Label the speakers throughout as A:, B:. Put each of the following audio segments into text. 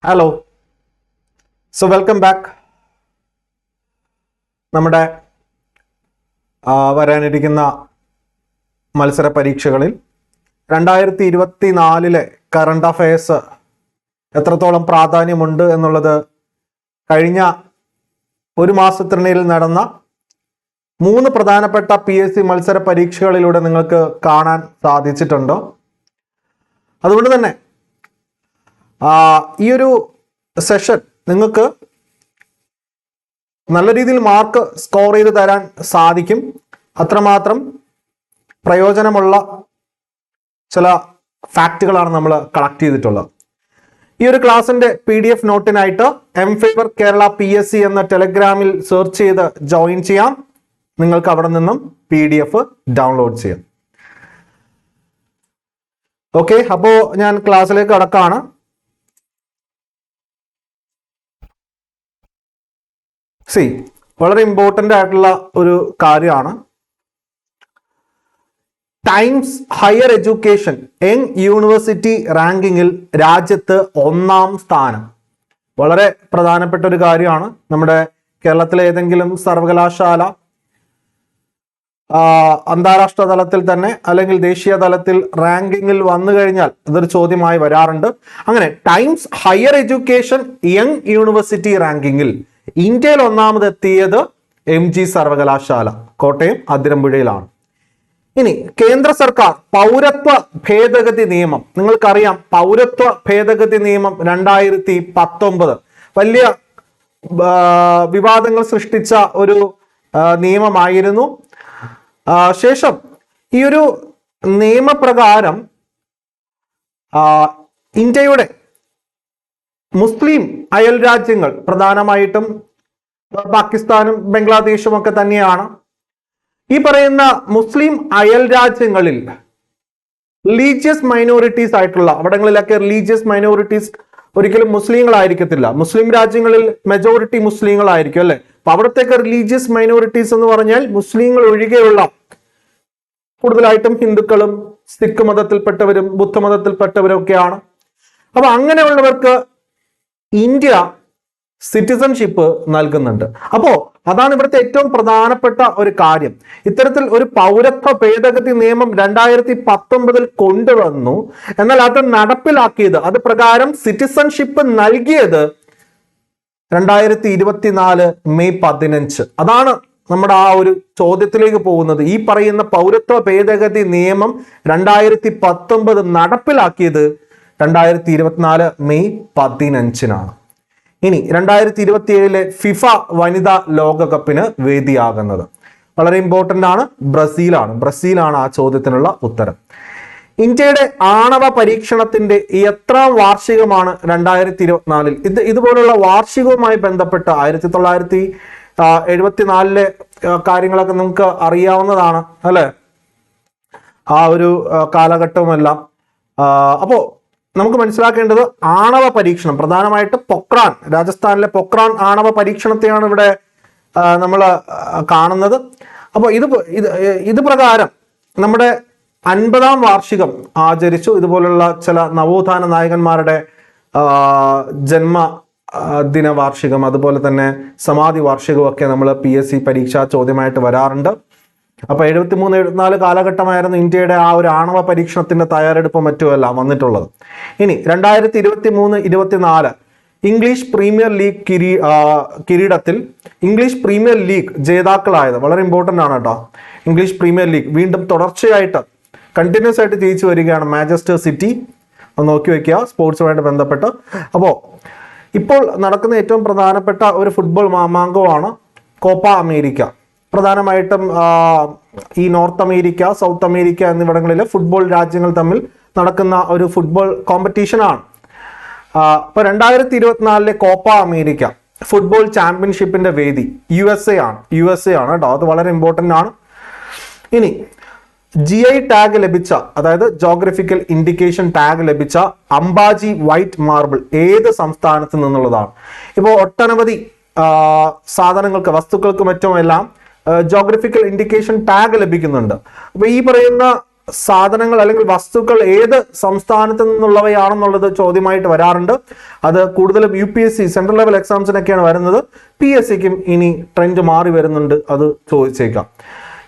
A: Hello, so welcome back. നമ്മുടെ വരാനിരിക്കുന്ന മത്സര പരീക്ഷകളിൽ 2024 കറണ്ട് അഫയേഴ്സ് എത്രത്തോളം പ്രാധാന്യമുണ്ട് എന്നുള്ളത് കഴിഞ്ഞ ഒരു മാസത്തിനിടയിൽ നടന്ന 3 പ്രധാനപ്പെട്ട PSC മത്സര പരീക്ഷകളിലൂടെ നിങ്ങൾക്ക് കാണാൻ സാധിച്ചിട്ടുണ്ടോ? അതുകൊണ്ട് തന്നെ ഈ ഒരു സെഷൻ നിങ്ങൾക്ക് നല്ല രീതിയിൽ മാർക്ക് സ്കോർ ചെയ്ത് തരാൻ സാധിക്കും. അത്രമാത്രം പ്രയോജനമുള്ള ചില ഫാക്റ്റുകളാണ് നമ്മൾ കളക്ട് ചെയ്തിട്ടുള്ളത്. ഈ ഒരു ക്ലാസ്സിന്റെ PDF നോട്ടിനായിട്ട് M-Favor Kerala PSC എന്ന ടെലഗ്രാമിൽ സെർച്ച് ചെയ്ത് ജോയിൻ ചെയ്യാം. നിങ്ങൾക്ക് അവിടെ നിന്നും PDF ഡൗൺലോഡ് ചെയ്യാം. ഓക്കെ, അപ്പോൾ ഞാൻ ക്ലാസ്സിലേക്ക് കടക്കാണ്. വളരെ ഇമ്പോർട്ടൻ്റ് ആയിട്ടുള്ള ഒരു കാര്യമാണ്. Times higher education young university റാങ്കിങ്ങിൽ രാജ്യത്ത് 1ാം സ്ഥാനം. വളരെ പ്രധാനപ്പെട്ട ഒരു കാര്യമാണ്. നമ്മുടെ കേരളത്തിലെ ഏതെങ്കിലും സർവകലാശാല അന്താരാഷ്ട്ര തലത്തിൽ തന്നെ അല്ലെങ്കിൽ ദേശീയ തലത്തിൽ റാങ്കിങ്ങിൽ വന്നു കഴിഞ്ഞാൽ അതൊരു ചോദ്യമായി വരാറുണ്ട്. അങ്ങനെ times higher education young university റാങ്കിങ്ങിൽ ഇന്ത്യയിൽ 1ാമതെത്തിയത് MG സർവകലാശാല കോട്ടയം അതിരമ്പുഴയിലാണ്. ഇനി കേന്ദ്ര സർക്കാർ പൗരത്വ ഭേദഗതി നിയമം, നിങ്ങൾക്കറിയാം പൗരത്വ ഭേദഗതി നിയമം 2019 വലിയ വിവാദങ്ങൾ സൃഷ്ടിച്ച ഒരു നിയമമായിരുന്നു. ശേഷം ഈ ഒരു നിയമപ്രകാരം ഇന്ത്യയുടെ മുസ്ലിം അയൽ രാജ്യങ്ങൾ, പ്രധാനമായിട്ടും പാകിസ്ഥാനും ബംഗ്ലാദേശും ഒക്കെ തന്നെയാണ്, ഈ പറയുന്ന മുസ്ലിം അയൽ രാജ്യങ്ങളിൽ റിലീജിയസ് മൈനോറിറ്റീസ് ആയിട്ടുള്ള അവിടങ്ങളിലൊക്കെ റിലീജിയസ് മൈനോറിറ്റീസ് ഒരിക്കലും മുസ്ലിങ്ങളായിരിക്കത്തില്ല. മുസ്ലിം രാജ്യങ്ങളിൽ മെജോറിറ്റി മുസ്ലിങ്ങളായിരിക്കും അല്ലെ. അപ്പൊ അവിടത്തേക്ക് റിലീജിയസ് മൈനോറിറ്റീസ് എന്ന് പറഞ്ഞാൽ മുസ്ലിങ്ങൾ ഒഴികെയുള്ള കൂടുതലായിട്ടും ഹിന്ദുക്കളും സിഖ് മതത്തിൽപ്പെട്ടവരും ബുദ്ധമതത്തിൽപ്പെട്ടവരും ഒക്കെയാണ്. അപ്പൊ അങ്ങനെയുള്ളവർക്ക് ഇന്ത്യ സിറ്റിസൺഷിപ്പ് നൽകുന്നുണ്ട്. അപ്പോ അതാണ് ഇവിടുത്തെ ഏറ്റവും പ്രധാനപ്പെട്ട ഒരു കാര്യം. ഇത്തരത്തിൽ ഒരു പൗരത്വ ഭേദഗതി നിയമം 2019 കൊണ്ടുവന്നു. എന്നാൽ അത് നടപ്പിലാക്കിയത്, അത് പ്രകാരം സിറ്റിസൺഷിപ്പ് നൽകിയത് 2024 മെയ് 15. അതാണ് നമ്മുടെ ആ ഒരു ചോദ്യത്തിലേക്ക് പോകുന്നത്. ഈ പറയുന്ന പൗരത്വ ഭേദഗതി നിയമം 2019 നടപ്പിലാക്കിയത് 2024 മെയ് 15. ഇനി 2027 ഫിഫ വനിതാ ലോകകപ്പിന് വേദിയാകുന്നത് വളരെ ഇമ്പോർട്ടൻ്റ് ആണ്. ബ്രസീലാണ് ആ ചോദ്യത്തിനുള്ള ഉത്തരം. ഇന്ത്യയുടെ ആണവ പരീക്ഷണത്തിന്റെ എത്രാം വാർഷികമാണ് 2024? ഇതുപോലുള്ള വാർഷികവുമായി ബന്ധപ്പെട്ട 1974 കാര്യങ്ങളൊക്കെ നമുക്ക് അറിയാവുന്നതാണ് അല്ലെ, ആ ഒരു കാലഘട്ടവുമെല്ലാം. അപ്പോ നമുക്ക് മനസ്സിലാക്കേണ്ടത് ആണവ പരീക്ഷണം, പ്രധാനമായിട്ട് പൊക്രാൻ, രാജസ്ഥാനിലെ പൊക്രാൻ ആണവ പരീക്ഷണത്തെയാണ് ഇവിടെ നമ്മൾ കാണുന്നത്. അപ്പോൾ ഇത് പ്രകാരം നമ്മുടെ 50ാം വാർഷികം ആചരിച്ചു. ഇതുപോലുള്ള ചില നവോത്ഥാന നായകന്മാരുടെ ജന്മ ദിന വാർഷികം, അതുപോലെ തന്നെ സമാധി വാർഷികവും ഒക്കെ നമ്മൾ PSC പരീക്ഷാ ചോദ്യമായിട്ട് വരാറുണ്ട്. അപ്പൊ 73-74 കാലഘട്ടമായിരുന്നു ഇന്ത്യയുടെ ആ ഒരു ആണവ പരീക്ഷണത്തിന്റെ തയ്യാറെടുപ്പും മറ്റുമെല്ലാം വന്നിട്ടുള്ളത്. ഇനി 2023-24 ഇംഗ്ലീഷ് പ്രീമിയർ ലീഗ് കിരീടത്തിൽ ഇംഗ്ലീഷ് പ്രീമിയർ ലീഗ് ജേതാക്കളായത് വളരെ ഇമ്പോർട്ടൻ്റ് ആണ് കേട്ടോ. ഇംഗ്ലീഷ് പ്രീമിയർ ലീഗ് വീണ്ടും തുടർച്ചയായിട്ട് കണ്ടിന്യൂസ് ആയിട്ട് ജയിച്ചു വരികയാണ് മാഞ്ചസ്റ്റർ സിറ്റി. ഒന്ന് നോക്കി വെക്കുക സ്പോർട്സുമായിട്ട് ബന്ധപ്പെട്ട്. അപ്പോൾ ഇപ്പോൾ നടക്കുന്ന ഏറ്റവും പ്രധാനപ്പെട്ട ഒരു ഫുട്ബോൾ മാമാങ്കമാണ് കോപ്പ അമേരിക്ക. പ്രധാനമായിട്ടും ഈ നോർത്ത് അമേരിക്ക, സൗത്ത് അമേരിക്ക എന്നിവിടങ്ങളിൽ ഫുട്ബോൾ രാജ്യങ്ങൾ തമ്മിൽ നടക്കുന്ന ഒരു ഫുട്ബോൾ കോമ്പറ്റീഷനാണ്. ഇപ്പൊ 2024 കോപ്പ അമേരിക്ക ഫുട്ബോൾ ചാമ്പ്യൻഷിപ്പിന്റെ വേദി USA ആണ് കേട്ടോ. അത് വളരെ ഇമ്പോർട്ടൻ്റ് ആണ്. ഇനി GI ടാഗ് ലഭിച്ച, അതായത് ജോഗ്രഫിക്കൽ ഇൻഡിക്കേഷൻ ടാഗ് ലഭിച്ച അംബാജി വൈറ്റ് മാർബിൾ ഏത് സംസ്ഥാനത്ത് നിന്നുള്ളതാണ്? ഇപ്പോൾ ഒട്ടനവധി സാധനങ്ങൾക്ക്, വസ്തുക്കൾക്ക് മറ്റുമെല്ലാം ജോഗ്രഫിക്കൽ ഇൻഡിക്കേഷൻ ടാഗ് ലഭിക്കുന്നുണ്ട്. അപ്പൊ ഈ പറയുന്ന സാധനങ്ങൾ അല്ലെങ്കിൽ വസ്തുക്കൾ ഏത് സംസ്ഥാനത്ത് നിന്നുള്ളവയാണെന്നുള്ളത് ചോദ്യമായിട്ട് വരാറുണ്ട്. അത് കൂടുതലും UPSC സെൻട്രൽ ലെവൽ എക്സാംസിനൊക്കെയാണ് വരുന്നത്. PSCക്കും ഇനി ട്രെൻഡ് മാറി വരുന്നുണ്ട്, അത് ചോദിച്ചേക്കാം.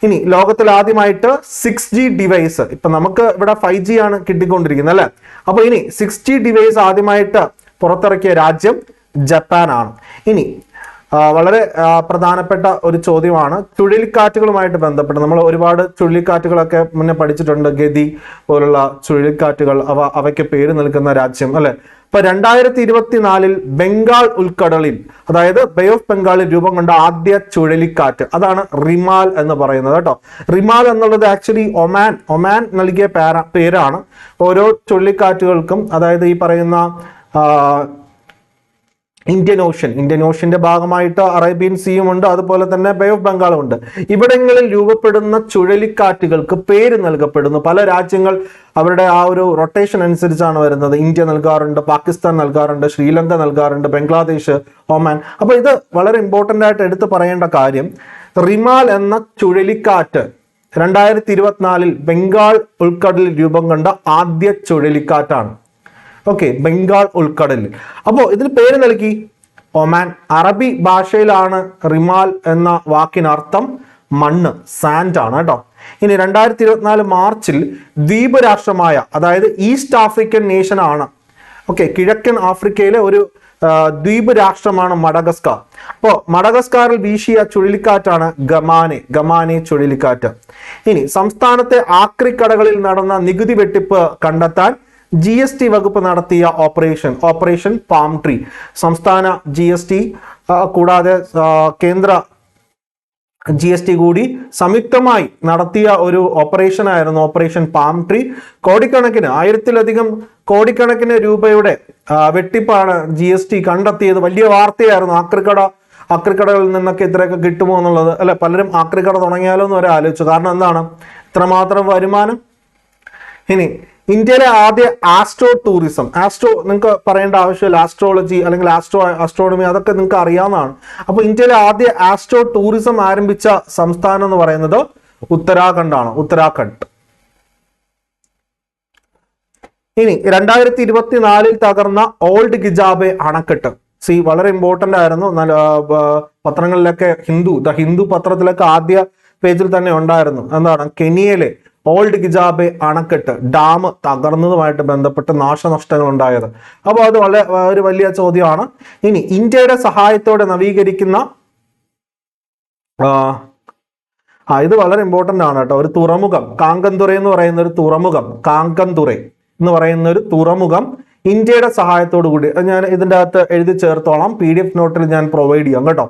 A: ഇനി ലോകത്തിൽ ആദ്യമായിട്ട് 6G ഡിവൈസ്, ഇപ്പൊ നമുക്ക് ഇവിടെ 5G ആണ് കിട്ടിക്കൊണ്ടിരിക്കുന്നത് അല്ലെ. അപ്പൊ ഇനി 6G ഡിവൈസ് ആദ്യമായിട്ട് പുറത്തിറക്കിയ രാജ്യം ജപ്പാനാണ്. ഇനി വളരെ പ്രധാനപ്പെട്ട ഒരു ചോദ്യമാണ് ചുഴലിക്കാറ്റുകളുമായിട്ട് ബന്ധപ്പെട്ട്. നമ്മൾ ഒരുപാട് ചുഴലിക്കാറ്റുകളൊക്കെ മുന്നേ പഠിച്ചിട്ടുണ്ട്, ഗതി പോലുള്ള ചുഴലിക്കാറ്റുകൾ, അവയ്ക്ക് പേര് നൽകുന്ന രാജ്യം അല്ലെ. ഇപ്പൊ 2024 ബംഗാൾ ഉൾക്കടലിൽ, അതായത് ബേ ഓഫ് ബംഗാളിൽ രൂപം കൊണ്ട ആദ്യ ചുഴലിക്കാറ്റ്, അതാണ് റിമാൽ എന്ന് പറയുന്നത് കേട്ടോ. റിമാൽ എന്നുള്ളത് ആക്ച്വലി ഒമാൻ നൽകിയ പേരാണ് ഓരോ ചുഴലിക്കാറ്റുകൾക്കും. അതായത് ഈ പറയുന്ന ഇന്ത്യൻ ഓഷ്യന്റെ ഭാഗമായിട്ട് അറേബ്യൻ സീയും ഉണ്ട്, അതുപോലെ തന്നെ ബേ ഓഫ് ബംഗാളും ഉണ്ട്. ഇവിടങ്ങളിൽ രൂപപ്പെടുന്ന ചുഴലിക്കാറ്റുകൾക്ക് പേര് നൽകപ്പെടുന്നു. പല രാജ്യങ്ങൾ അവരുടെ ആ ഒരു റൊട്ടേഷൻ അനുസരിച്ചാണ് വരുന്നത്. ഇന്ത്യ നൽകാറുണ്ട്, പാകിസ്ഥാൻ നൽകാറുണ്ട്, ശ്രീലങ്ക നൽകാറുണ്ട്, ബംഗ്ലാദേശ്, ഒമാൻ. അപ്പൊ ഇത് വളരെ ഇമ്പോർട്ടൻ്റ് ആയിട്ട് എടുത്തു പറയേണ്ട കാര്യം, റിമാൽ എന്ന ചുഴലിക്കാറ്റ് 2024 ബംഗാൾ ഉൾക്കടലിൽ രൂപം കൊണ്ട ആദ്യ ചുഴലിക്കാറ്റാണ്. ഓക്കെ, ബംഗാൾ ഉൾക്കടലിൽ. അപ്പോൾ ഇതിന് പേര് നൽകി ഒമാൻ. അറബി ഭാഷയിലാണ് റിമാൽ എന്ന വാക്കിനർത്ഥം മണ്ണ്, സാൻഡ് ആണ് കേട്ടോ. ഇനി 2024 മാർച്ചിൽ ദ്വീപ് രാഷ്ട്രമായ, അതായത് ഈസ്റ്റ് ആഫ്രിക്കൻ നേഷൻ ആണ്, ഓക്കെ, കിഴക്കൻ ആഫ്രിക്കയിലെ ഒരു ദ്വീപ് രാഷ്ട്രമാണ് മഡഗസ്കാർ. അപ്പോൾ മഡഗസ്കാറിൽ വീശിയ ചുഴലിക്കാറ്റാണ് ഗമാനെ ചുഴലിക്കാറ്റ്. ഇനി സംസ്ഥാനത്തെ ആക്രിക്കടകളിൽ നടന്ന നികുതി വെട്ടിപ്പ് കണ്ടെത്താൻ GST വകുപ്പ് നടത്തിയ ഓപ്പറേഷൻ പാം ട്രീ. സംസ്ഥാന GST കൂടാതെ കേന്ദ്ര GST കൂടി സംയുക്തമായി നടത്തിയ ഒരു ഓപ്പറേഷൻ ആയിരുന്നു ഓപ്പറേഷൻ പാം ട്രീ. കോടിക്കണക്കിന്, 1000-ലധികം കോടിക്കണക്കിന് രൂപയുടെ വെട്ടിപ്പാണ് GST കണ്ടെത്തിയത്. വലിയ വാർത്തയായിരുന്നു. ആക്രിക്കടകളിൽ നിന്നൊക്കെ ഇത്രയൊക്കെ കിട്ടുമോ എന്നുള്ളത് അല്ലെ. പലരും ആക്രിക്കട തുടങ്ങിയാലോ എന്ന് വരെ ആലോചിച്ചു. കാരണം എന്താണ് ഇത്രമാത്രം വരുമാനം. ഇനി ഇന്ത്യയിലെ ആദ്യ ആസ്ട്രോ ടൂറിസം, നിങ്ങൾക്ക് പറയേണ്ട ആവശ്യമില്ല, ആസ്ട്രോളജി അല്ലെങ്കിൽ ആസ്ട്രോണമി അതൊക്കെ നിങ്ങൾക്ക് അറിയാവുന്നതാണ്. അപ്പൊ ഇന്ത്യയിലെ ആദ്യ ആസ്ട്രോ ടൂറിസം ആരംഭിച്ച സംസ്ഥാനം എന്ന് പറയുന്നത് ഉത്തരാഖണ്ഡാണ്. ഉത്തരാഖണ്ഡ്. ഇനി 2024 തകർന്ന ഓൾഡ് ഗിജാബെ അണക്കെട്ട്. വളരെ ഇമ്പോർട്ടന്റ് ആയിരുന്നു. പത്രങ്ങളിലൊക്കെ ഹിന്ദു പത്രത്തിലൊക്കെ ആദ്യ പേജിൽ തന്നെ ഉണ്ടായിരുന്നു. എന്താണ്? കെനിയയിലെ ഓൾഡ് ഗിജാബെ അണക്കെട്ട് ഡാം തകർന്നതുമായിട്ട് ബന്ധപ്പെട്ട് നാശനഷ്ടങ്ങൾ ഉണ്ടായത്. അപ്പോൾ അത് ഒരു വലിയ ചോദ്യമാണ്. ഇനി ഇന്ത്യയുടെ സഹായത്തോടെ നവീകരിക്കുന്ന ഇത് വളരെ ഇമ്പോർട്ടന്റ് ആണ് കേട്ടോ. ഒരു തുറമുഖം, കാങ്കന്തുറൈ എന്ന് പറയുന്ന ഒരു തുറമുഖം ഇന്ത്യയുടെ സഹായത്തോടു കൂടി, ഞാൻ ഇതിൻ്റെ അകത്ത് എഴുതി ചേർത്തോളാം, PDF നോട്ടിൽ ഞാൻ പ്രൊവൈഡ് ചെയ്യാം കേട്ടോ.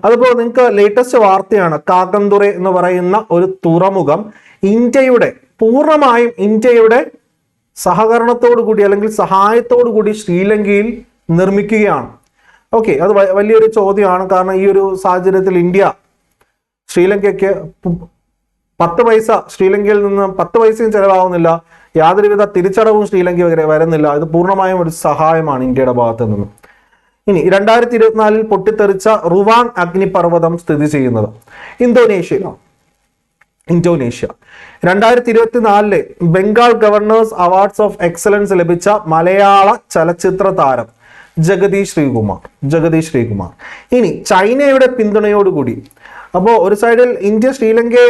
A: അതിപ്പോൾ നിങ്ങൾക്ക് ലേറ്റസ്റ്റ് വാർത്തയാണ്. കാക്കന്തുറൈ എന്ന് പറയുന്ന ഒരു തുറമുഖം പൂർണ്ണമായും ഇന്ത്യയുടെ സഹകരണത്തോടു കൂടി അല്ലെങ്കിൽ സഹായത്തോടു കൂടി ശ്രീലങ്കയിൽ നിർമ്മിക്കുകയാണ്. ഓക്കെ, അത് വലിയൊരു ചോദ്യമാണ്. കാരണം ഈ ഒരു സാഹചര്യത്തിൽ ഇന്ത്യ ശ്രീലങ്കയ്ക്ക് 10 പൈസ, ശ്രീലങ്കയിൽ നിന്ന് 10 പൈസയും ചെലവാകുന്നില്ല, യാതൊരുവിധ തിരിച്ചടവും ശ്രീലങ്ക വരുന്നില്ല. ഇത് പൂർണ്ണമായും ഒരു സഹായമാണ് ഇന്ത്യയുടെ ഭാഗത്ത് നിന്നും. ഇനി 2024 പൊട്ടിത്തെറിച്ച റുവാങ് അഗ്നിപർവ്വതം സ്ഥിതി ചെയ്യുന്നത് Indonesia. 2024 Bengal governor's awards of excellence ലഭിച്ച മലയാള ചലച്ചിത്ര താരം ജഗദീഷ് ശ്രീകുമാർ. ഇനി ചൈനയുടെ പിന്തുണയോടുകൂടി, അപ്പോൾ ഒരു സൈഡിൽ ഇന്ത്യ ശ്രീലങ്കയെ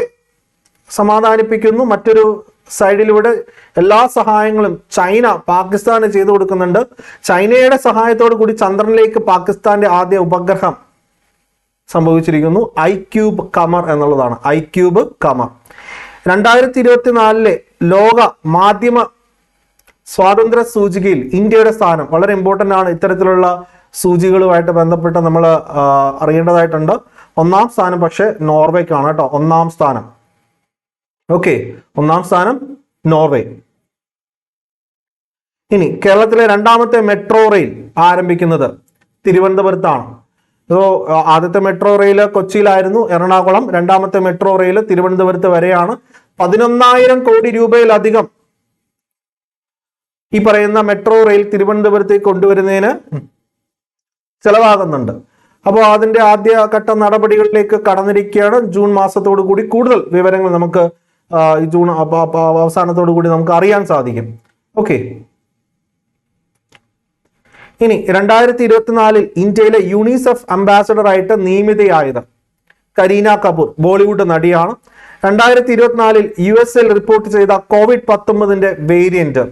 A: സമാധാനിപ്പിക്കുന്നു, മറ്റൊരു സൈഡിലൂടെ എല്ലാ സഹായങ്ങളും ചൈന പാകിസ്ഥാന് ചെയ്തു കൊടുക്കുന്നുണ്ട്. ചൈനയുടെ സഹായത്തോടു കൂടി ചന്ദ്രനിലേക്ക് പാകിസ്ഥാന്റെ ആദ്യ ഉപഗ്രഹം സംഭവിച്ചിരിക്കുന്നു. iCube കമർ എന്നുള്ളതാണ്. iCube കമർ. 2024 ലോക മാധ്യമ സ്വാതന്ത്ര്യ സൂചികയിൽ ഇന്ത്യയുടെ സ്ഥാനം വളരെ ഇമ്പോർട്ടൻ്റ് ആണ്. ഇത്തരത്തിലുള്ള സൂചികളുമായിട്ട് ബന്ധപ്പെട്ട് നമ്മൾ അറിയേണ്ടതായിട്ടുണ്ട്. 1-ാം സ്ഥാനം പക്ഷേ നോർവേക്കാണ് കേട്ടോ. 1-ാം സ്ഥാനം. ഓക്കെ, 1-ാം സ്ഥാനം നോർവേ. ഇനി കേരളത്തിലെ 2ാമത്തെ മെട്രോ റെയിൽ ആരംഭിക്കുന്നത് തിരുവനന്തപുരത്താണ്. ആദ്യത്തെ മെട്രോ റെയിൽ കൊച്ചിയിലായിരുന്നു, എറണാകുളം. 2ാമത്തെ മെട്രോ റെയിൽ തിരുവനന്തപുരത്ത് വരെയാണ്. 11,000 കോടി രൂപയിലധികം ഈ പറയുന്ന മെട്രോ റെയിൽ തിരുവനന്തപുരത്തേക്ക് കൊണ്ടുവരുന്നതിന് ചെലവാകുന്നുണ്ട്. അപ്പോൾ അതിന്റെ ആദ്യഘട്ട നടപടികളിലേക്ക് കടന്നിരിക്കുകയാണ്. ജൂൺ മാസത്തോടു കൂടി കൂടുതൽ വിവരങ്ങൾ നമുക്ക് ഈ ജൂൺ അവസാനത്തോടു കൂടി നമുക്ക് അറിയാൻ സാധിക്കും. ഓക്കെ, ഇനി 2024 ഇന്ത്യയിലെ യൂണിസെഫ് അംബാസഡർ ആയിട്ട് നിയമിതയായത് കരീന കപൂർ, ബോളിവുഡ് നടിയാണ്. 2024 US-ൽ റിപ്പോർട്ട് ചെയ്ത COVID-19 വേരിയന്റ്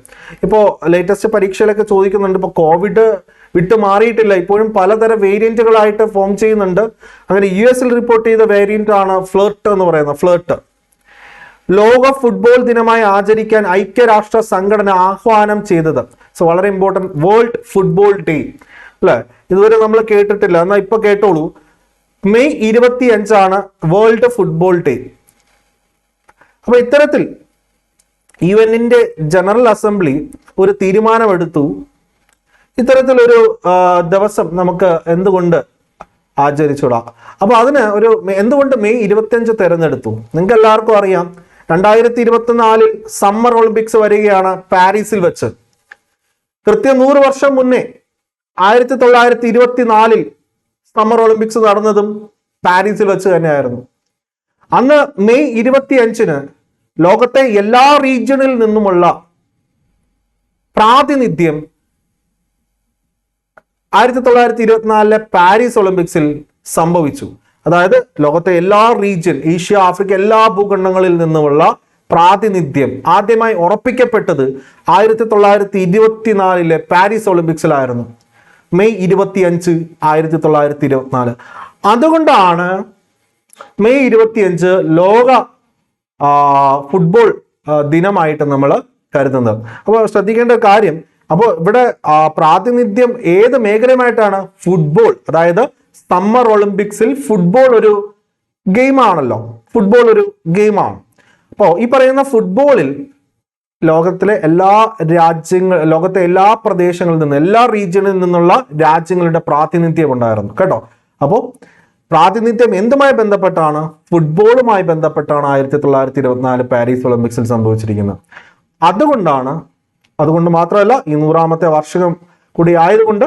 A: ഇപ്പോൾ ലേറ്റസ്റ്റ് പരീക്ഷയിലൊക്കെ ചോദിക്കുന്നുണ്ട്. ഇപ്പോൾ കോവിഡ് വിട്ടു മാറിയിട്ടില്ല, ഇപ്പോഴും പലതരം വേരിയന്റുകളായിട്ട് ഫോം ചെയ്യുന്നുണ്ട്. അങ്ങനെ US-ൽ റിപ്പോർട്ട് ചെയ്ത വേരിയന്റ് ആണ് ഫ്ലേർട്ട് എന്ന് പറയുന്നത്. ഫ്ലേർട്ട് ലോക ഫുട്ബോൾ ദിനമായി ആചരിക്കാൻ ഐക്യരാഷ്ട്ര സംഘടന ആഹ്വാനം ചെയ്തത്. സോ വളരെ ഇമ്പോർട്ടൻറ്റ്, വേൾഡ് ഫുട്ബോൾ ഡേ അല്ലെ, ഇതുവരെ നമ്മൾ കേട്ടിട്ടില്ല, എന്നാൽ ഇപ്പൊ കേട്ടോളൂ. May 25 world football day. അപ്പൊ ഇത്തരത്തിൽ UN-ന്റെ ജനറൽ അസംബ്ലി ഒരു തീരുമാനമെടുത്തു, ഇത്തരത്തിലൊരു ദിവസം നമുക്ക് എന്തുകൊണ്ട് ആചരിച്ചുകൂടാ. അപ്പൊ അതിന് ഒരു എന്തുകൊണ്ട് മെയ് 25 തിരഞ്ഞെടുത്തു? നിങ്ങൾക്ക് എല്ലാവർക്കും അറിയാം, 2024 സമ്മർ ഒളിമ്പിക്സ് വരികയാണ് പാരീസിൽ വെച്ച്. കൃത്യം 100 വർഷം മുന്നേ 1924 സമ്മർ ഒളിമ്പിക്സ് നടന്നതും പാരീസിൽ വെച്ച് തന്നെയായിരുന്നു. അന്ന് മെയ് 25 ലോകത്തെ എല്ലാ റീജിയണിൽ നിന്നുമുള്ള പ്രാതിനിധ്യം 1924 പാരീസ് ഒളിമ്പിക്സിൽ സംഭവിച്ചു. അതായത് ലോകത്തെ എല്ലാ റീജിയൻ, ഏഷ്യ, ആഫ്രിക്ക, എല്ലാ ഭൂഖണ്ഡങ്ങളിൽ നിന്നുമുള്ള പ്രാതിനിധ്യം ആദ്യമായി ഉറപ്പിക്കപ്പെട്ടത് 1924 പാരീസ് ഒളിമ്പിക്സിലായിരുന്നു. മെയ് 25 1924. അതുകൊണ്ടാണ് മെയ് 25 ലോക ഫുട്ബോൾ ദിനമായിട്ട് നമ്മൾ കരുതുന്നത്. അപ്പോൾ ശ്രദ്ധിക്കേണ്ട കാര്യം, അപ്പോൾ ഇവിടെ പ്രാതിനിധ്യം ഏത് മേഖലയുമായിട്ടാണ്? ഫുട്ബോൾ. അതായത് സമ്മർ ഒളിമ്പിക്സിൽ ഫുട്ബോൾ ഒരു ഗെയിമാണല്ലോ, ഫുട്ബോൾ ഒരു ഗെയിമാണ്. അപ്പോൾ ഈ പറയുന്ന ഫുട്ബോളിൽ ലോകത്തിലെ എല്ലാ ലോകത്തെ എല്ലാ പ്രദേശങ്ങളിൽ നിന്നും, എല്ലാ റീജിയണിൽ നിന്നുള്ള രാജ്യങ്ങളുടെ പ്രാതിനിധ്യം ഉണ്ടായിരുന്നു കേട്ടോ. അപ്പോൾ പ്രാതിനിധ്യം എന്തുമായി ബന്ധപ്പെട്ടാണ്? ഫുട്ബോളുമായി ബന്ധപ്പെട്ടാണ് 1924 പാരീസ് ഒളിമ്പിക്സിൽ സംഭവിച്ചിരിക്കുന്നത്. അതുകൊണ്ട് മാത്രമല്ല, ഈ 100ാമത്തെ വാർഷികം കൂടി ആയതുകൊണ്ട്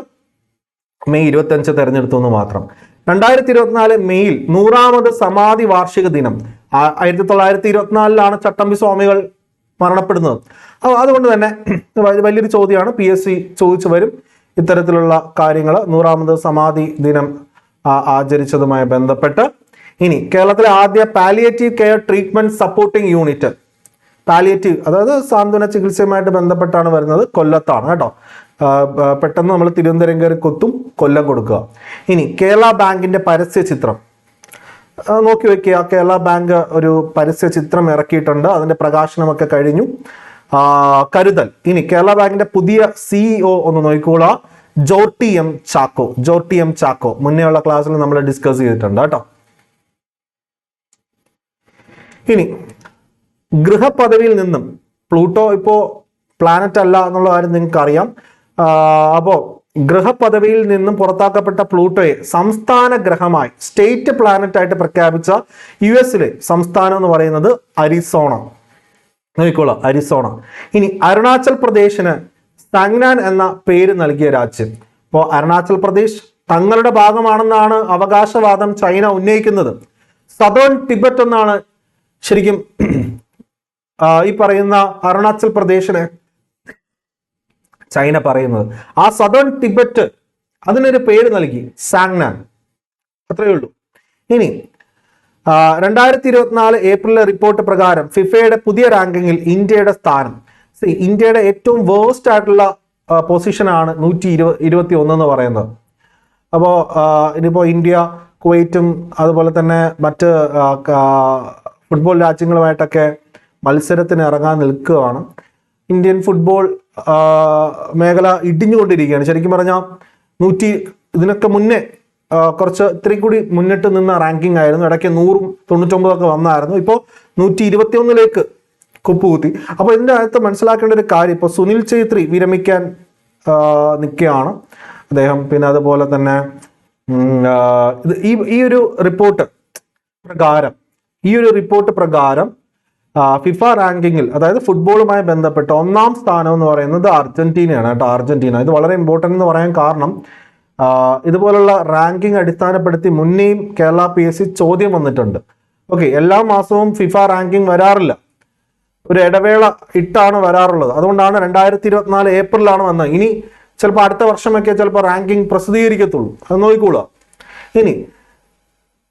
A: മെയ് 25 തെരഞ്ഞെടുത്തു എന്ന് മാത്രം. 2024 മെയ്യിൽ 100ാമത് സമാധി വാർഷിക ദിനം. 1924 ചട്ടമ്പി സ്വാമികൾ മരണപ്പെടുന്നത്. അതുകൊണ്ട് തന്നെ വലിയൊരു ചോദ്യമാണ്, PSC ചോദിച്ചു വരും ഇത്തരത്തിലുള്ള കാര്യങ്ങൾ 100ാമത് സമാധി ദിനം ആചരിച്ചതുമായി ബന്ധപ്പെട്ട്. ഇനി കേരളത്തിലെ ആദ്യ palliative care treatment supporting unit, palliative അതായത് സാന്ത്വന ചികിത്സയുമായിട്ട് ബന്ധപ്പെട്ടാണ് വരുന്നത്, കൊല്ലത്താണ് കേട്ടോ. പെട്ടെന്ന് നമ്മൾ തിരുവനന്തപുരം കയറി കൊത്തും, കൊല്ലം കൊടുക്കുക. ഇനി കേരള ബാങ്കിന്റെ പരസ്യ ചിത്രം നോക്കി വെക്കുക. കേരള ബാങ്ക് ഒരു പരസ്യ ചിത്രം ഇറക്കിയിട്ടുണ്ട്, അതിന്റെ പ്രകാശനമൊക്കെ കഴിഞ്ഞു. കരുതൽ. ഇനി കേരള ബാങ്കിന്റെ പുതിയ CEO ഒന്ന് നോക്കിക്കോളാം, ജോർട്ടി എം ചാക്കോ. മുന്നേയുള്ള ക്ലാസ്സിൽ നമ്മൾ ഡിസ്കസ് ചെയ്തിട്ടുണ്ട് കേട്ടോ. ഇനി ഗൃഹപദവിയിൽ നിന്നും, പ്ലൂട്ടോ ഇപ്പോ പ്ലാനറ്റ് അല്ല എന്നുള്ള കാര്യം നിങ്ങൾക്ക് അറിയാം. അപ്പോ ഗൃഹപദവിയിൽ നിന്നും പുറത്താക്കപ്പെട്ട പ്ലൂട്ടോയെ സംസ്ഥാന ഗ്രഹമായി, സ്റ്റേറ്റ് പ്ലാനറ്റ് ആയിട്ട് പ്രഖ്യാപിച്ച US-ലെ സംസ്ഥാനം എന്ന് പറയുന്നത് അരിസോണ. നോക്കിക്കോളാം, അരിസോണ. ഇനി അരുണാചൽ പ്രദേശിന് സാങ്നാൻ എന്ന പേര് നൽകിയ രാജ്യം. അപ്പോൾ അരുണാചൽ പ്രദേശ് തങ്ങളുടെ ഭാഗമാണെന്നാണ് അവകാശവാദം ചൈന ഉന്നയിക്കുന്നത്. സദേൺ ടിബറ്റ് എന്നാണ് ശരിക്കും ഈ പറയുന്ന അരുണാചൽ പ്രദേശിന് ചൈന പറയുന്നത്. ആ സദേൺ ടിബറ്റ് അതിനൊരു പേര് നൽകി, സാങ്നാൻ. അത്രയേ ഉള്ളൂ. ഇനി 2024 ഏപ്രിലിലെ റിപ്പോർട്ട് പ്രകാരം ഫിഫയുടെ പുതിയ റാങ്കിങ്ങിൽ ഇന്ത്യയുടെ സ്ഥാനം, ഇന്ത്യയുടെ ഏറ്റവും വേഴ്സ്റ്റ് ആയിട്ടുള്ള പൊസിഷനാണ് 121 എന്ന് പറയുന്നത്. അപ്പോൾ ഇനിയിപ്പോൾ ഇന്ത്യ കുവൈറ്റും അതുപോലെ തന്നെ മറ്റ് ഫുട്ബോൾ രാജ്യങ്ങളുമായിട്ടൊക്കെ മത്സരത്തിന് ഇറങ്ങാൻ നിൽക്കുകയാണ്. ഇന്ത്യൻ ഫുട്ബോൾ മേഖല ഇടിഞ്ഞുകൊണ്ടിരിക്കുകയാണ്. ശരിക്കും പറഞ്ഞാൽ ഇതിനൊക്കെ മുന്നേ കുറച്ച് ഇത്തിരി കൂടി മുന്നിട്ട് നിന്ന റാങ്കിങ് ആയിരുന്നു. ഇടയ്ക്ക് 199 വന്നായിരുന്നു. ഇപ്പോൾ 121 കുപ്പുകുത്തി. അപ്പോൾ ഇതിൻ്റെ അകത്ത് മനസ്സിലാക്കേണ്ട ഒരു കാര്യം, ഇപ്പോൾ സുനിൽ ഛേത്രി വിരമിക്കാൻ നിൽക്കുകയാണ് അദ്ദേഹം. പിന്നെ അതുപോലെ തന്നെ ഈ ഒരു റിപ്പോർട്ട് പ്രകാരം ഫിഫ റാങ്കിങ്ങിൽ, അതായത് ഫുട്ബോളുമായി ബന്ധപ്പെട്ട് 1ാം സ്ഥാനം എന്ന് പറയുന്നത് അർജന്റീനയാണ് കേട്ടോ. അർജന്റീന ഇത് വളരെ ഇമ്പോർട്ടൻ്റ് എന്ന് പറയാൻ കാരണം, ഇതുപോലുള്ള റാങ്കിങ് അടിസ്ഥാനപ്പെടുത്തി മുന്നേയും കേരള PSC ചോദ്യം വന്നിട്ടുണ്ട്. ഓക്കെ, എല്ലാ മാസവും ഫിഫ റാങ്കിങ് വരാറില്ല. ഒരു ഇടവേള ഇട്ടാണ് വരാറുള്ളത്. അതുകൊണ്ടാണ് 2024 ഏപ്രിലാണ് വന്നത്. ഇനി ചിലപ്പോൾ അടുത്ത വർഷമൊക്കെ ചിലപ്പോൾ റാങ്കിങ് പ്രസിദ്ധീകരിക്കത്തുള്ളൂ. അത് നോക്കിക്കോളുക. ഇനി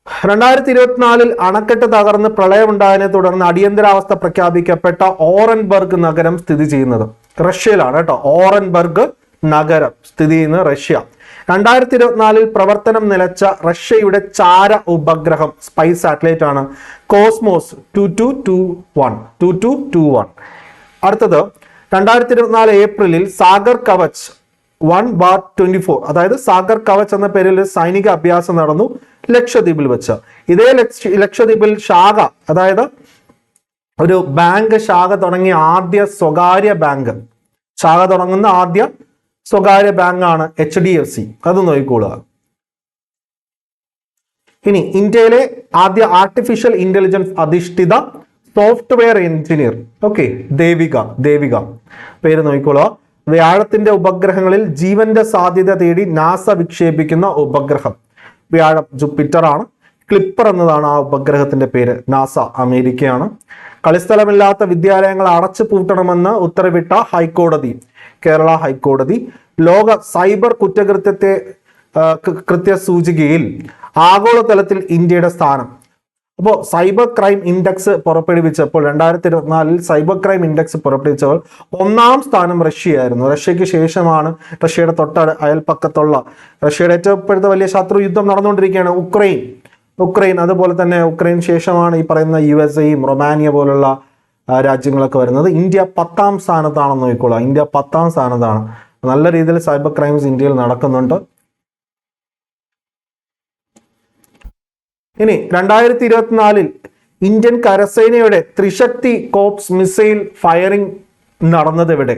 A: 2024 അണക്കെട്ട് തകർന്ന് പ്രളയമുണ്ടായതിനെ തുടർന്ന് അടിയന്തരാവസ്ഥ പ്രഖ്യാപിക്കപ്പെട്ട ഓറൻബർഗ് നഗരം സ്ഥിതി ചെയ്യുന്നത് റഷ്യയിലാണ് കേട്ടോ. ഓറൻബർഗ് നഗരം സ്ഥിതി ചെയ്യുന്നത് റഷ്യ. 2024 പ്രവർത്തനം നിലച്ച റഷ്യയുടെ ചാര ഉപഗ്രഹം സ്പൈസ് സാറ്റലൈറ്റ് ആണ് കോസ്മോസ് 2221. അടുത്തത് 2024 ഏപ്രിലിൽ സാഗർ കവച് 1/24, അതായത് സാഗർ കവച് എന്ന പേരിൽ സൈനിക അഭ്യാസം നടന്നു ലക്ഷദ്വീപിൽ വെച്ച്. ഇതേ ലക്ഷദ്വീപിൽ ശാഖ, അതായത് ഒരു ബാങ്ക് ശാഖ തുടങ്ങിയ ആദ്യ സ്വകാര്യ ബാങ്ക്, ശാഖ തുടങ്ങുന്ന ആദ്യ സ്വകാര്യ ബാങ്കാണ് HDFC. അത് നോക്കിക്കോളുക. ഇനി ഇന്ത്യയിലെ ആദ്യ ആർട്ടിഫിഷ്യൽ ഇന്റലിജൻസ് അധിഷ്ഠിത സോഫ്റ്റ്വെയർ എഞ്ചിനീയർ, ഓക്കെ, ദേവിക പേര് നോക്കിക്കോളുക. വ്യാഴത്തിന്റെ ഉപഗ്രഹങ്ങളിൽ ജീവന്റെ സാധ്യത തേടി നാസ വിക്ഷേപിക്കുന്ന ഉപഗ്രഹം വ്യാഴം ജൂപ്പിറ്റർ ആണ്. ക്ലിപ്പർ എന്നതാണ് ആ ഉപഗ്രഹത്തിന്റെ പേര്. നാസ അമേരിക്കയാണ്. കളിസ്ഥലമില്ലാത്ത വിദ്യാലയങ്ങൾ അടച്ചു പൂട്ടണമെന്ന് ഉത്തരവിട്ട ഹൈക്കോടതി, കേരള ഹൈക്കോടതി. ലോക സൈബർ കുറ്റകൃത്യത്തെ കൃത്യ സൂചികയിൽ ആഗോളതലത്തിൽ ഇന്ത്യയുടെ സ്ഥാനം. അപ്പോൾ സൈബർ ക്രൈം ഇൻഡെക്സ് പുറപ്പെടുവിച്ചപ്പോൾ 2024 സൈബർ ക്രൈം ഇൻഡെക്സ് പുറപ്പെടുവിച്ചപ്പോൾ 1ാം സ്ഥാനം റഷ്യയായിരുന്നു. റഷ്യക്ക് ശേഷമാണ് റഷ്യയുടെ അയൽപ്പക്കത്തുള്ള റഷ്യയുടെ ഏറ്റവും ഇപ്പോഴത്തെ വലിയ ശത്രു യുദ്ധം നടന്നുകൊണ്ടിരിക്കുകയാണ് ഉക്രൈൻ. അതുപോലെ തന്നെ ഉക്രൈൻ ശേഷമാണ് ഈ പറയുന്ന USA, റൊമാനിയ പോലുള്ള രാജ്യങ്ങളൊക്കെ വരുന്നത്. ഇന്ത്യ 10ാം സ്ഥാനത്താണെന്ന് നോക്കിക്കോളാം. ഇന്ത്യ 10ാം സ്ഥാനത്താണ്. നല്ല രീതിയിൽ സൈബർ ക്രൈംസ് ഇന്ത്യയിൽ നടക്കുന്നുണ്ട്. ഇനി 2024 ഇന്ത്യൻ കരസേനയുടെ ത്രിശക്തി കോപ്സ് മിസൈൽ ഫയറിംഗ് നടന്നത് എവിടെ?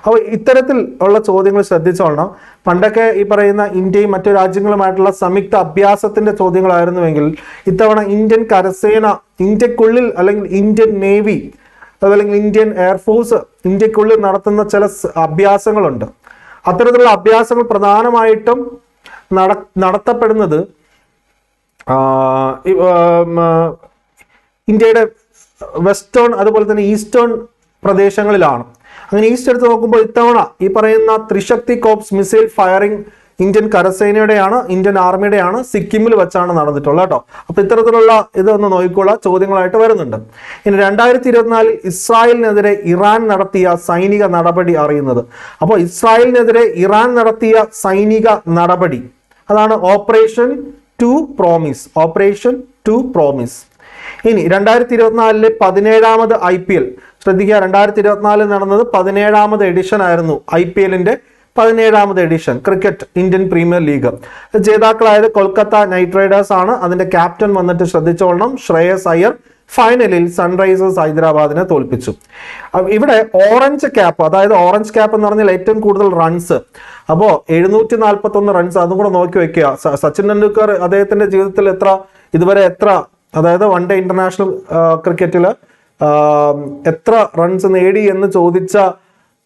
A: അപ്പോൾ ഇത്തരത്തിൽ ഉള്ള ചോദ്യങ്ങൾ ശ്രദ്ധിച്ചോളണം. പണ്ടൊക്കെ ഈ പറയുന്ന ഇന്ത്യയും മറ്റു രാജ്യങ്ങളുമായിട്ടുള്ള സംയുക്ത അഭ്യാസത്തിന്റെ ചോദ്യങ്ങളായിരുന്നുവെങ്കിൽ ഇത്തവണ ഇന്ത്യൻ കരസേന ഇന്ത്യക്കുള്ളിൽ അല്ലെങ്കിൽ ഇന്ത്യൻ നേവി അതല്ലെങ്കിൽ ഇന്ത്യൻ എയർഫോഴ്സ് ഇന്ത്യക്കുള്ളിൽ നടത്തുന്ന ചില അഭ്യാസങ്ങളുണ്ട്. അത്തരത്തിലുള്ള അഭ്യാസങ്ങൾ പ്രധാനമായിട്ടും നടത്തപ്പെടുന്നത് ഇന്ത്യയുടെ വെസ്റ്റേൺ അതുപോലെ തന്നെ ഈസ്റ്റേൺ പ്രദേശങ്ങളിലാണ്. അങ്ങനെ ഈസ്റ്റ് എടുത്ത് നോക്കുമ്പോൾ ഇത്തവണ ഈ പറയുന്ന Trishakti corps missile firing Indian കരസേനയുടെയാണ്, ഇന്ത്യൻ ആർമിയുടെയാണ്. സിക്കിമിൽ വെച്ചാണ് നടന്നിട്ടുള്ളത് കേട്ടോ. അപ്പൊ ഇത്തരത്തിലുള്ള ഇതൊന്ന് നോക്കിക്കൊള്ളാം, ചോദ്യങ്ങളായിട്ട് വരുന്നുണ്ട്. ഇനി 2024 ഇസ്രായേലിനെതിരെ ഇറാൻ നടത്തിയ സൈനിക നടപടി അറിയുന്നത്. അപ്പോൾ ഇസ്രായേലിനെതിരെ ഇറാൻ നടത്തിയ സൈനിക നടപടി അതാണ് ഓപ്പറേഷൻ ടു പ്രോമിസ്. ഇനി 2024 17ാമത് IPL ശ്രദ്ധിക്കുക. 2024 നടന്നത് 17ാമത് എഡിഷൻ ആയിരുന്നു. IPLന്റെ 17ാമത് edition cricket Indian Premier League. ജേതാക്കളായത് കൊൽക്കത്ത നൈറ്റ് റൈഡേഴ്സ് ആണ്. അതിന്റെ ക്യാപ്റ്റൻ വന്നിട്ട് ശ്രദ്ധിച്ചോളണം, ശ്രേയസ് അയ്യർ. ഫൈനലിൽ സൺറൈസേഴ്സ് ഹൈദരാബാദിനെ തോൽപ്പിച്ചു. ഇവിടെ ഓറഞ്ച് ക്യാപ്പ്, അതായത് ഓറഞ്ച് ക്യാപ്പ് എന്ന് പറഞ്ഞാൽ ഏറ്റവും കൂടുതൽ റൺസ്. അപ്പോൾ 741 റൺസ്. അതും കൂടെ നോക്കി വെക്കുക. സച്ചിൻ ടെണ്ടുൽക്കർ അദ്ദേഹത്തിന്റെ ജീവിതത്തിൽ ഇതുവരെ എത്ര, അതായത് വൺ ഡേ ഇന്റർനാഷണൽ ക്രിക്കറ്റിൽ എത്ര റൺസ് നേടി എന്ന് ചോദിച്ച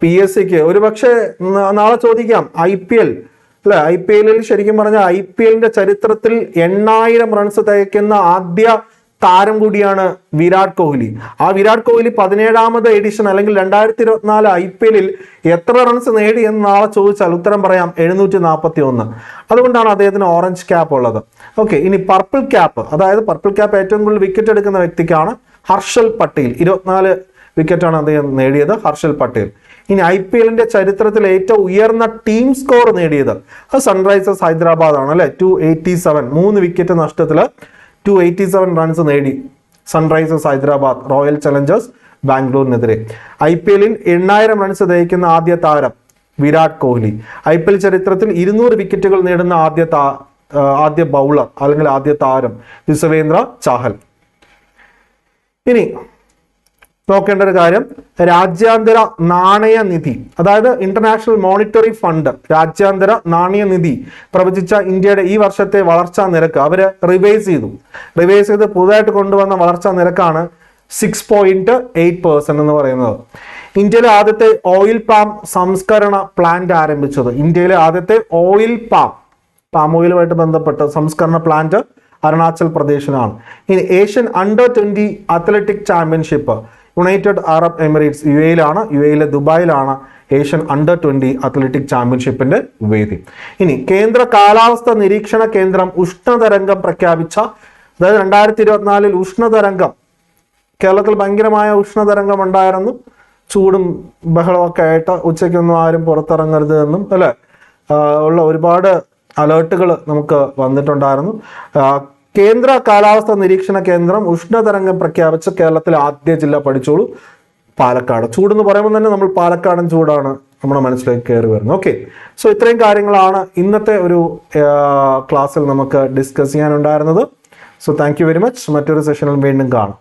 A: PSCക്ക് ഒരുപക്ഷെ നാളെ ചോദിക്കാം. IPL അല്ലെ, IPLൽ ശരിക്കും പറഞ്ഞാൽ IPLന്റെ ചരിത്രത്തിൽ 8000 റൺസ് തികയ്ക്കുന്ന ആദ്യ താരം കൂടിയാണ് വിരാട് കോഹ്ലി. ആ വിരാട് കോഹ്ലി 17ാമത് എഡിഷൻ അല്ലെങ്കിൽ 2024 IPLൽ എത്ര റൺസ് നേടി എന്ന് നാളെ ചോദിച്ചാൽ ഉത്തരം പറയാം 741. അതുകൊണ്ടാണ് അദ്ദേഹത്തിന് ഓറഞ്ച് ക്യാപ്പ് ഉള്ളത്. ഓക്കെ, ഇനി പർപ്പിൾ ക്യാപ്പ്, അതായത് പർപ്പിൾ ക്യാപ്പ് ഏറ്റവും കൂടുതൽ വിക്കറ്റ് എടുക്കുന്ന വ്യക്തിക്കാണ് ഹർഷൽ പട്ടേൽ. 24 വിക്കറ്റാണ് അദ്ദേഹം നേടിയത്, ഹർഷൽ പട്ടേൽ. ഇനി IPLന്റെ ചരിത്രത്തിൽ ഏറ്റവും ഉയർന്ന ടീം സ്കോർ നേടിയത് അത് സൺറൈസേഴ്സ് ഹൈദരാബാദ് ആണ് അല്ലെ. 287, 3 വിക്കറ്റ് നഷ്ടത്തിൽ 287 റൺസ് നേടി സൺറൈസേഴ്സ് ഹൈദരാബാദ് റോയൽ ചലഞ്ചേഴ്സ് ബാംഗ്ലൂരിനെതിരെ. IPLൽ 8000 റൺസ് തികയ്ക്കുന്ന ആദ്യ താരം വിരാട് കോഹ്ലി. IPL ചരിത്രത്തിൽ 200 വിക്കറ്റുകൾ നേടുന്ന ആദ്യ ബൗളർ അല്ലെങ്കിൽ ആദ്യ താരം യുസ്വേന്ദ്ര ചാഹൽ. ഇനി നോക്കേണ്ട ഒരു കാര്യം, രാജ്യാന്തര നാണയനിധി അതായത് ഇന്റർനാഷണൽ മോണിറ്ററി ഫണ്ട് രാജ്യാന്തര നാണയനിധി പ്രവചിച്ച ഇന്ത്യയുടെ ഈ വർഷത്തെ വളർച്ചാ നിരക്ക് അവര് റിവൈസ് ചെയ്ത് പുതുതായിട്ട് കൊണ്ടുവന്ന വളർച്ചാ നിരക്കാണ് 6.8% എന്ന് പറയുന്നത്. ഇന്ത്യയിലെ ആദ്യത്തെ ഓയിൽ പാം സംസ്കരണ പ്ലാന്റ് ആരംഭിച്ചത്, ഇന്ത്യയിലെ ആദ്യത്തെ ഓയിൽ പാം ഓയിലുമായിട്ട് ബന്ധപ്പെട്ട സംസ്കരണ പ്ലാന്റ് അരുണാചൽ പ്രദേശിലാണ്. ഇനി Asian under 20 athletic championship United Arab Emirates UAE-യിലാണ്, UAE-യിലെ ദുബായിലാണ് ഏഷ്യൻ അണ്ടർ-20 അത്ലറ്റിക് ചാമ്പ്യൻഷിപ്പിന്റെ വേദി. ഇനി കേന്ദ്ര കാലാവസ്ഥ നിരീക്ഷണ കേന്ദ്രം ഉഷ്ണതരംഗം പ്രഖ്യാപിച്ച, അതായത് 2024 ഉഷ്ണതരംഗം, കേരളത്തിൽ ഭയങ്കരമായ ഉഷ്ണതരംഗം ഉണ്ടായിരുന്നു. ചൂടും ബഹളമൊക്കെ ആയിട്ട് ഉച്ചയ്ക്കൊന്നും ആരും പുറത്തിറങ്ങരുത് എന്നും അല്ലെ ഉള്ള ഒരുപാട് അലേർട്ടുകൾ നമുക്ക് വന്നിട്ടുണ്ടായിരുന്നു. കേന്ദ്ര കാലാവസ്ഥ നിരീക്ഷണ കേന്ദ്രം ഉഷ്ണതരംഗം പ്രഖ്യാപിച്ച കേരളത്തിലെ ആദ്യ ജില്ല പഠിച്ചോളൂ, പാലക്കാട്. ചൂടെന്ന് പറയുമ്പോൾ തന്നെ നമ്മൾ പാലക്കാടൻ ചൂടാണ് നമ്മുടെ മനസ്സിലേക്ക് കയറി വരുന്നത്. ഓക്കെ, സോ ഇത്രയും കാര്യങ്ങളാണ് ഇന്നത്തെ ഒരു ക്ലാസ്സിൽ നമുക്ക് ഡിസ്കസ് ചെയ്യാനുണ്ടായിരുന്നത്. So thank you very much. മറ്റൊരു സെഷനിൽ വീണ്ടും കാണാം.